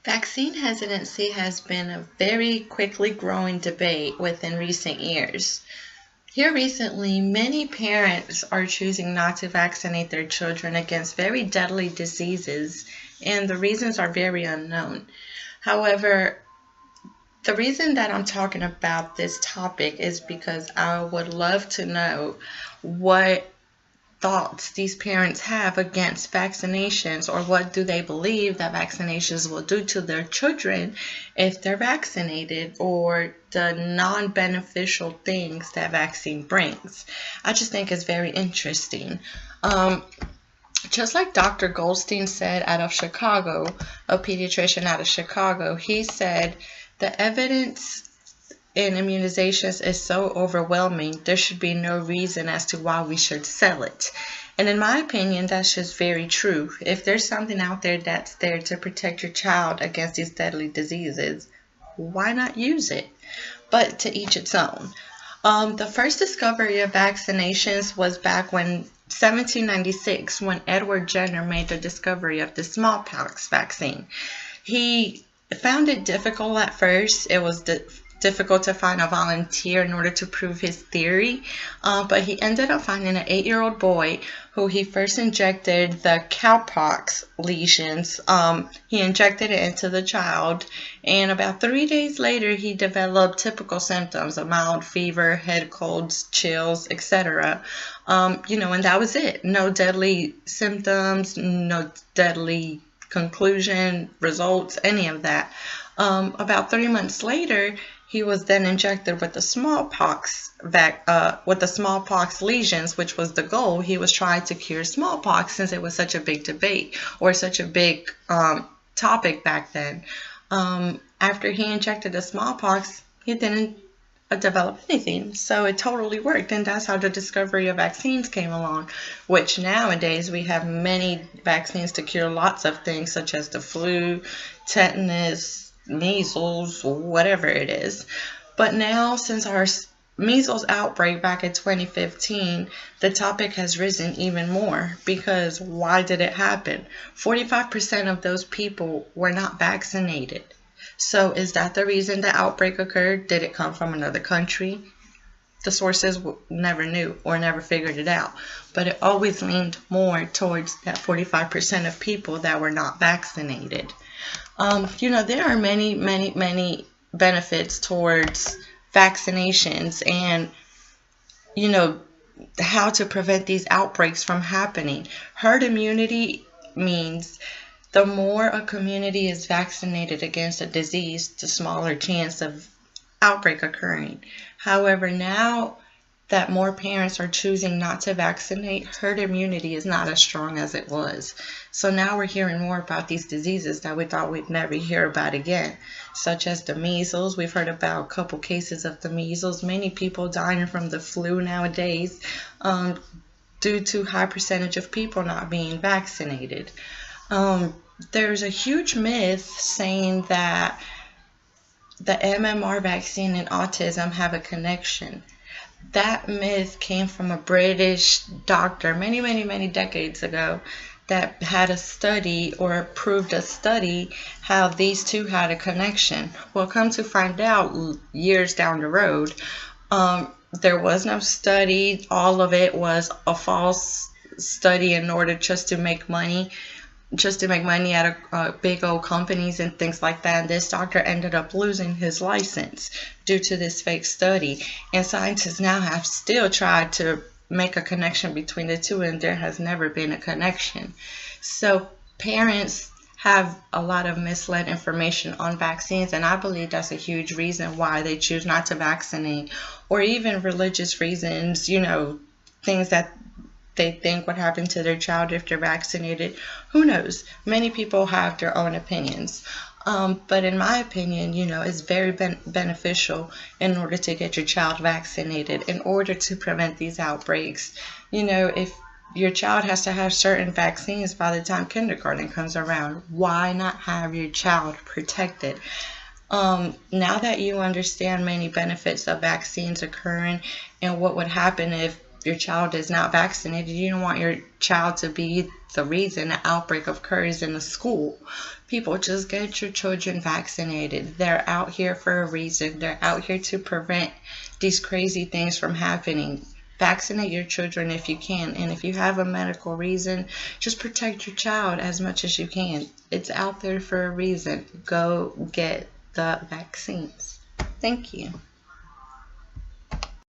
Vaccine hesitancy has been a very quickly growing debate within recent years. Here recently, many parents are choosing not to vaccinate their children against very deadly diseases, and the reasons are very unknown. However, the reason that I'm talking about this topic is because I would love to know what thoughts these parents have against vaccinations, or what do they believe that vaccinations will do to their children if they're vaccinated, or the non-beneficial things that vaccine brings. I just think it's very interesting. Just like Dr. Goldstein said out of Chicago, a pediatrician out of Chicago, he said the evidence in immunizations is so overwhelming, there should be no reason as to why we should sell it. And in my opinion, that's just very true. If there's something out there that's there to protect your child against these deadly diseases, why not use it? But to each its own. The first discovery of vaccinations was back when 1796, when Edward Jenner made the discovery of the smallpox vaccine. He found it difficult at first. It was difficult to find a volunteer in order to prove his theory, but he ended up finding an 8-year-old boy who he first injected the cowpox lesions. He injected it into the child, and about 3 days later he developed typical symptoms: a mild fever, head colds, chills, etc. And that was it. No deadly symptoms, no deadly conclusion, results, any of that. About 3 months later, he was then injected with the smallpox lesions, which was the goal. He was trying to cure smallpox since it was such a big debate, or such a big topic back then. After he injected the smallpox, he didn't develop anything, so it totally worked, and that's how the discovery of vaccines came along, which nowadays we have many vaccines to cure lots of things, such as the flu, tetanus, measles, whatever it is. But now, since our measles outbreak back in 2015, the topic has risen even more, because why did it happen? 45% of those people were not vaccinated. So is that the reason the outbreak occurred? Did it come from another country? The sources never knew or never figured it out, but it always leaned more towards that 45% of people that were not vaccinated. There are many benefits towards vaccinations, and how to prevent these outbreaks from happening. Herd immunity means the more a community is vaccinated against a disease, the smaller chance of outbreak occurring. However, now that more parents are choosing not to vaccinate, herd immunity is not as strong as it was. So now we're hearing more about these diseases that we thought we'd never hear about again, such as the measles. We've heard about a couple cases of the measles. Many people dying from the flu nowadays due to high percentage of people not being vaccinated. There's a huge myth saying that the MMR vaccine and autism have a connection. That myth came from a British doctor many decades ago that had a study, or proved a study, how these two had a connection. Well, come to find out, years down the road, there was no study. All of it was a false study in order just to make money out of big old companies and things like that. And this doctor ended up losing his license due to this fake study. And scientists now have still tried to make a connection between the two, and there has never been a connection. So parents have a lot of misled information on vaccines, and I believe that's a huge reason why they choose not to vaccinate, or even religious reasons, things that they think would happen to their child if they're vaccinated. Who knows? Many people have their own opinions. But in my opinion, it's very beneficial in order to get your child vaccinated, in order to prevent these outbreaks. If your child has to have certain vaccines by the time kindergarten comes around, why not have your child protected? Now that you understand many benefits of vaccines occurring, and what would happen if your child is not vaccinated. You don't want your child to be the reason an outbreak occurs in the school. People, just get your children vaccinated. They're out here for a reason. They're out here to prevent these crazy things from happening. Vaccinate your children if you can. And if you have a medical reason, just protect your child as much as you can. It's out there for a reason. Go get the vaccines. Thank you.